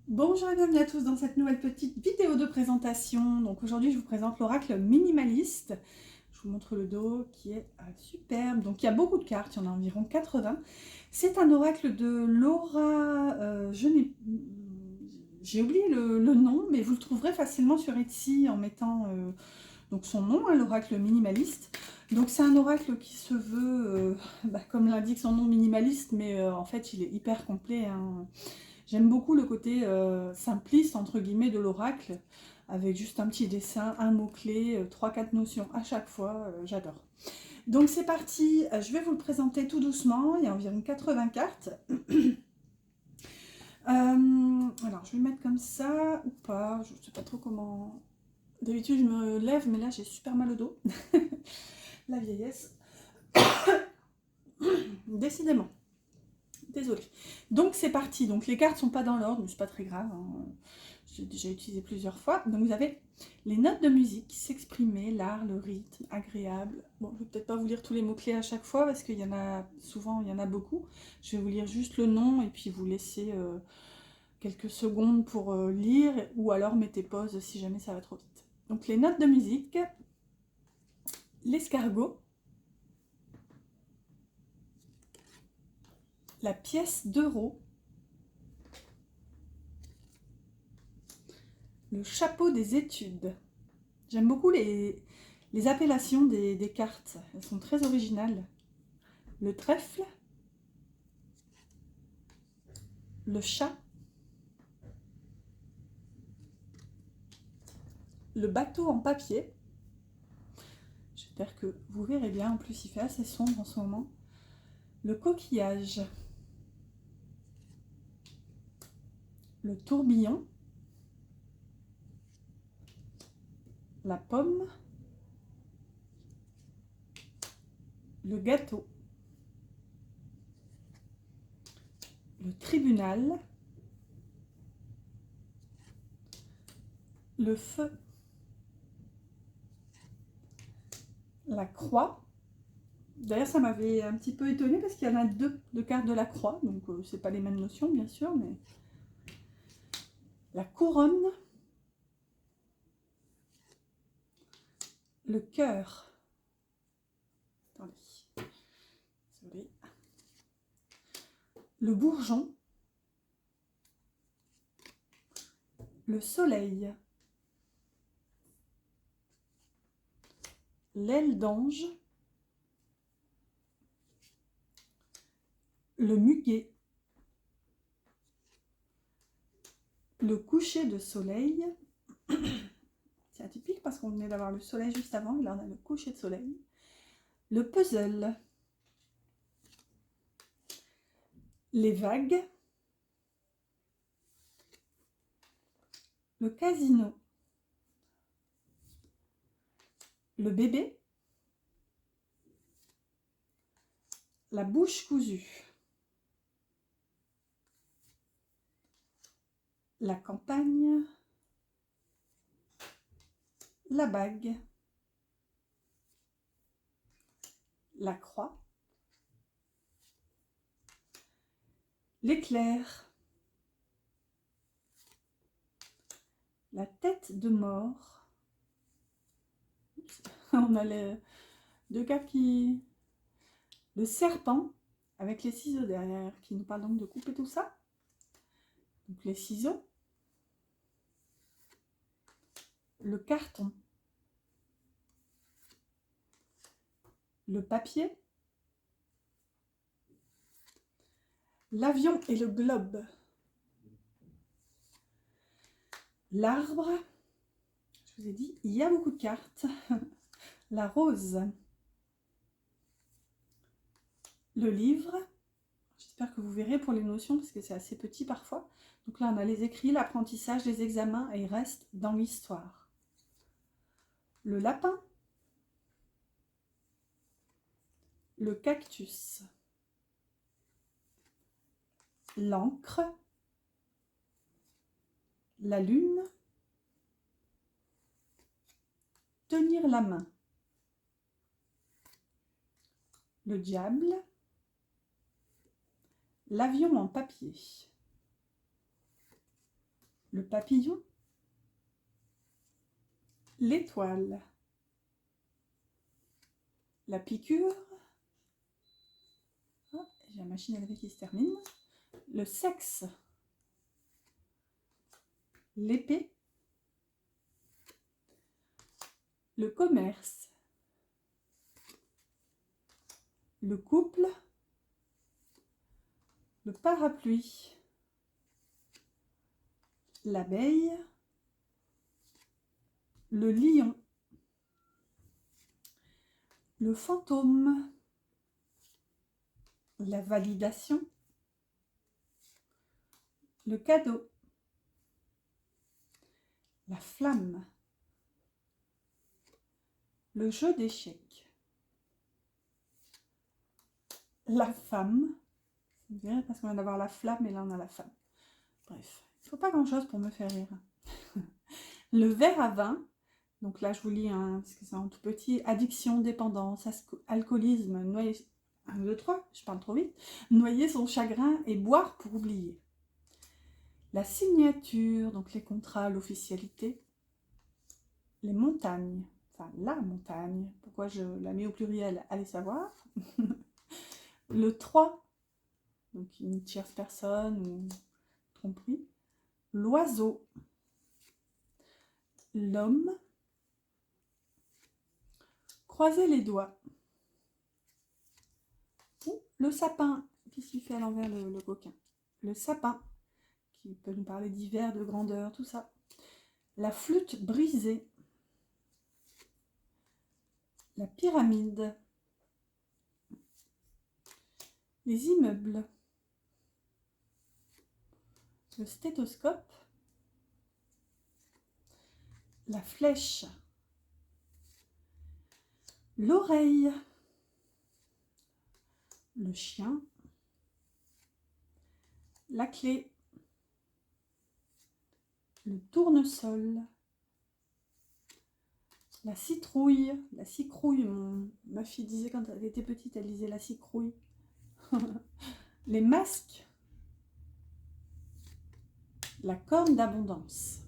Bonjour et bienvenue à tous dans cette nouvelle petite vidéo de présentation. Donc aujourd'hui je vous présente l'oracle minimaliste. Je vous montre le dos qui est superbe. Donc il y a beaucoup de cartes, il y en a environ 80. C'est un oracle de Laura, j'ai oublié le nom, mais vous le trouverez facilement sur Etsy en mettant donc son nom, hein, l'oracle minimaliste. Donc c'est un oracle qui se veut, comme l'indique son nom, minimaliste, mais en fait il est hyper complet, hein. J'aime beaucoup le côté simpliste, entre guillemets, de l'oracle, avec juste un petit dessin, un mot-clé, 3-4 notions à chaque fois, j'adore. Donc c'est parti, je vais vous le présenter tout doucement, il y a environ 80 cartes. Alors je vais le mettre comme ça, ou pas, je ne sais pas trop comment... D'habitude je me lève, mais là j'ai super mal au dos. La vieillesse. Décidément. Désolée. Donc c'est parti. Donc les cartes sont pas dans l'ordre, mais c'est pas très grave, hein. J'ai déjà utilisé plusieurs fois. Donc vous avez les notes de musique, s'exprimer, l'art, le rythme, agréable. Bon, je vais peut-être pas vous lire tous les mots-clés à chaque fois parce qu'il y en a souvent, il y en a beaucoup. Je vais vous lire juste le nom et puis vous laisser quelques secondes pour lire, ou alors mettez pause si jamais ça va trop vite. Donc les notes de musique, l'escargot, la pièce d'euro, le chapeau des études. J'aime beaucoup les appellations des cartes, elles sont très originales. Le trèfle, le chat, le bateau en papier. J'espère que vous verrez bien, en plus il fait assez sombre en ce moment. Le coquillage, le tourbillon, la pomme, le gâteau, le tribunal, le feu, la croix. D'ailleurs ça m'avait un petit peu étonnée parce qu'il y en a deux de cartes de la croix, donc c'est pas les mêmes notions bien sûr, mais la couronne, le cœur. Attendez. Désolée. Le bourgeon, le soleil, l'aile d'ange, le muguet, le coucher de soleil. C'est atypique parce qu'on venait d'avoir le soleil juste avant, et là on a le coucher de soleil. Le puzzle, les vagues, le casino, le bébé, la bouche cousue, la campagne, la bague, la croix, l'éclair, la tête de mort. On a les deux cartes qui... Le serpent, avec les ciseaux derrière, qui nous parle donc de couper tout ça. Donc les ciseaux, le carton, le papier, l'avion et le globe, l'arbre, je vous ai dit, il y a beaucoup de cartes, la rose, le livre, j'espère que vous verrez pour les notions parce que c'est assez petit parfois. Donc là on a les écrits, l'apprentissage, les examens et il reste dans l'histoire. Le lapin, le cactus, l'encre, la lune, tenir la main, le diable, l'avion en papier, le papillon, l'étoile, la piqûre, oh, j'ai la machine à laver qui se termine, le sexe, l'épée, le commerce, le couple, le parapluie, l'abeille, le lion, le fantôme, la validation, le cadeau, la flamme, le jeu d'échecs, la femme, c'est bien parce qu'on vient d'avoir la flamme et là on a la femme. Bref, il ne faut pas grand chose pour me faire rire. Le verre à vin, donc là je vous lis parce que c'est en tout petit, addiction, dépendance, alcoolisme, noyer, 1, 2, 3, je parle trop vite, noyer son chagrin et boire pour oublier. La signature, donc les contrats, l'officialité, les montagnes, enfin la montagne, pourquoi je la mets au pluriel, allez savoir. Le 3, donc une tierce personne ou tromperie. L'oiseau, l'homme, croiser les doigts. Ou le sapin, qu'est-ce qu'il fait à l'envers le coquin? Le sapin, qui peut nous parler d'hiver, de grandeur, tout ça. La flûte brisée. La pyramide. Les immeubles. Le stéthoscope. La flèche. L'oreille. Le chien. La clé. Le tournesol. La citrouille. La cicrouille. Ma fille disait quand elle était petite, elle disait la cicrouille. Les masques. La corne d'abondance.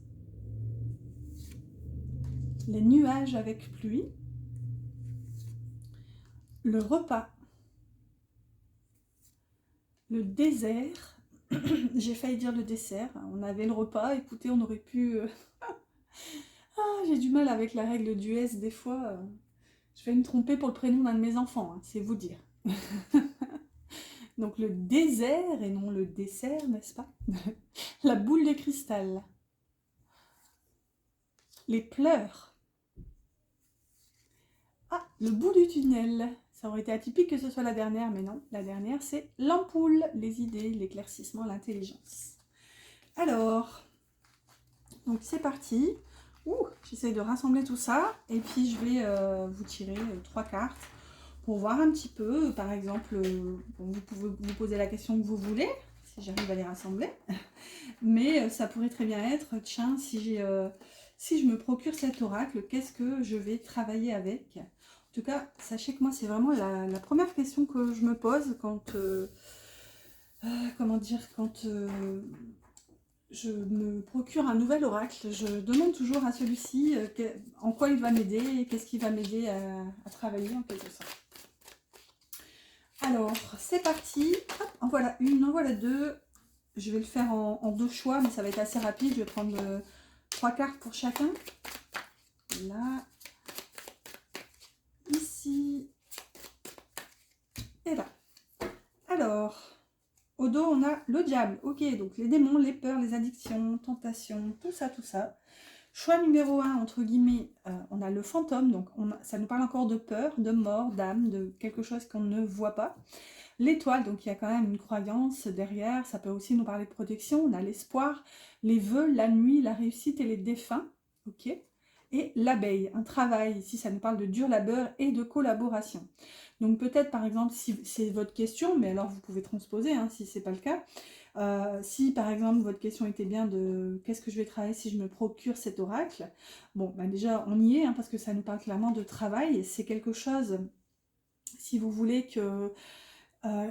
Les nuages avec pluie. Le repas. Le désert. J'ai failli dire le dessert. On avait le repas, écoutez, on aurait pu... Ah, j'ai du mal avec la règle du S des fois. Je vais me tromper pour le prénom d'un de mes enfants, hein, c'est vous dire. Donc le désert et non le dessert, n'est-ce pas? La boule de cristal. Les pleurs. Ah, le bout du tunnel. Ça aurait été atypique que ce soit la dernière, mais non. La dernière, c'est l'ampoule, les idées, l'éclaircissement, l'intelligence. Alors, donc c'est parti. J'essaie de rassembler tout ça. Et puis, je vais vous tirer 3 cartes pour voir un petit peu. Par exemple, vous pouvez vous poser la question que vous voulez, si j'arrive à les rassembler. Mais ça pourrait très bien être, tiens, si je me procure cet oracle, qu'est-ce que je vais travailler avec? En tout cas, sachez que moi, c'est vraiment la première question que je me pose quand, comment dire, quand je me procure un nouvel oracle. Je demande toujours à celui-ci en quoi il va m'aider, qu'est-ce qui va m'aider à travailler en quelque sorte. Alors, c'est parti. Hop, en voilà une, en voilà deux. Je vais le faire en 2 choix, mais ça va être assez rapide. Je vais prendre 3 cartes pour chacun. Là, ici et là. Alors, au dos, on a le diable. Ok, donc les démons, les peurs, les addictions, tentations, tout ça, tout ça. Choix numéro 1, entre guillemets, on a le fantôme. Donc, ça nous parle encore de peur, de mort, d'âme, de quelque chose qu'on ne voit pas. L'étoile, donc il y a quand même une croyance derrière, ça peut aussi nous parler de protection, on a l'espoir, les vœux, la nuit, la réussite et les défunts, ok. Et l'abeille, un travail, ici ça nous parle de dur labeur et de collaboration. Donc peut-être par exemple, si c'est votre question, mais alors vous pouvez transposer hein, si c'est pas le cas, si par exemple votre question était bien de qu'est-ce que je vais travailler si je me procure cet oracle, bon bah déjà on y est, hein, parce que ça nous parle clairement de travail, c'est quelque chose, si vous voulez que...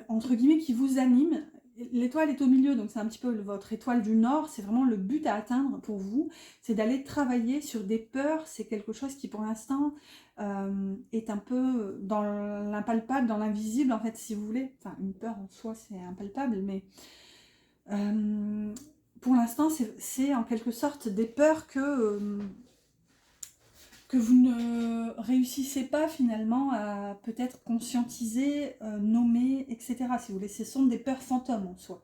entre guillemets, qui vous anime l'étoile est au milieu, donc c'est un petit peu votre étoile du Nord, c'est vraiment le but à atteindre pour vous, c'est d'aller travailler sur des peurs, c'est quelque chose qui pour l'instant est un peu dans l'impalpable, dans l'invisible en fait, si vous voulez. Enfin, une peur en soi, c'est impalpable, mais pour l'instant, c'est en quelque sorte des peurs que vous ne réussissez pas finalement à peut-être conscientiser, nommer, etc. Si vous voulez, ce sont des peurs fantômes en soi.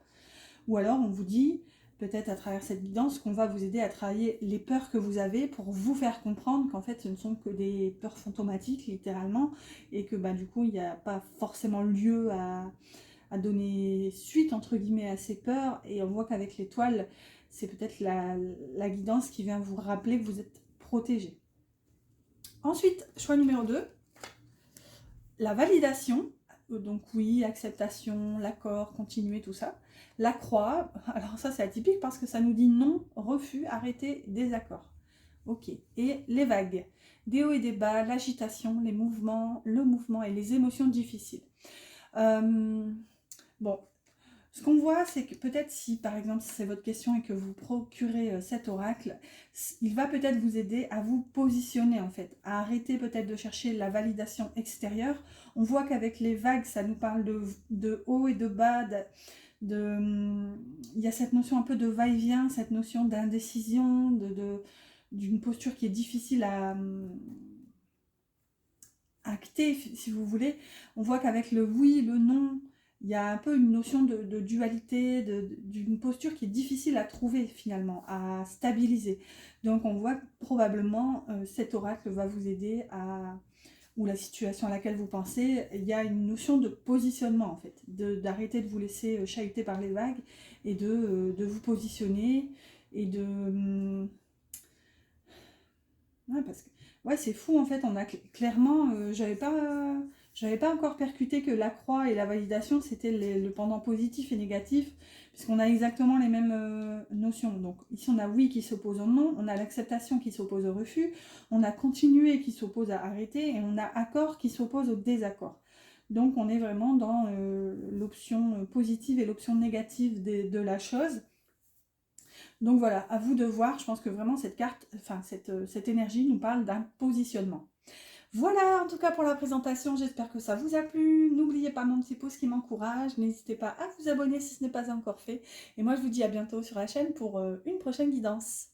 Ou alors on vous dit, peut-être à travers cette guidance, qu'on va vous aider à travailler les peurs que vous avez pour vous faire comprendre qu'en fait ce ne sont que des peurs fantomatiques littéralement, et que bah, du coup il n'y a pas forcément lieu à donner suite entre guillemets à ces peurs, et on voit qu'avec l'étoile, c'est peut-être la guidance qui vient vous rappeler que vous êtes protégé. Ensuite, choix numéro 2, la validation. Donc oui, acceptation, l'accord, continuer, tout ça. La croix, alors ça c'est atypique parce que ça nous dit non, refus, arrêter, désaccord. Ok. Et les vagues, des hauts et des bas, l'agitation, les mouvements, le mouvement et les émotions difficiles. Bon, ce qu'on voit, c'est que peut-être si, par exemple, c'est votre question et que vous procurez cet oracle, il va peut-être vous aider à vous positionner, en fait, à arrêter peut-être de chercher la validation extérieure. On voit qu'avec les vagues, ça nous parle de haut et de bas, il y a cette notion un peu de va-et-vient, cette notion d'indécision, d'une posture qui est difficile à acter, si vous voulez. On voit qu'avec le oui, le non, il y a un peu une notion de dualité, d'une posture qui est difficile à trouver finalement, à stabiliser. Donc on voit que probablement cet oracle va vous aider à, ou la situation à laquelle vous pensez, il y a une notion de positionnement en fait, d'arrêter de vous laisser chahuter par les vagues et de vous positionner et de... Ouais, parce que ouais, c'est fou en fait, on a clairement, j'avais pas encore percuté que la croix et la validation c'était le pendant positif et négatif, puisqu'on a exactement les mêmes notions. Donc ici on a oui qui s'oppose au non, on a l'acceptation qui s'oppose au refus, on a continué qui s'oppose à arrêter, et on a accord qui s'oppose au désaccord. Donc on est vraiment dans l'option positive et l'option négative de la chose. Donc voilà, à vous de voir. Je pense que vraiment cette carte, enfin cette énergie nous parle d'un positionnement. Voilà en tout cas pour la présentation, j'espère que ça vous a plu. N'oubliez pas mon petit pouce qui m'encourage, n'hésitez pas à vous abonner si ce n'est pas encore fait. Et moi je vous dis à bientôt sur la chaîne pour une prochaine guidance.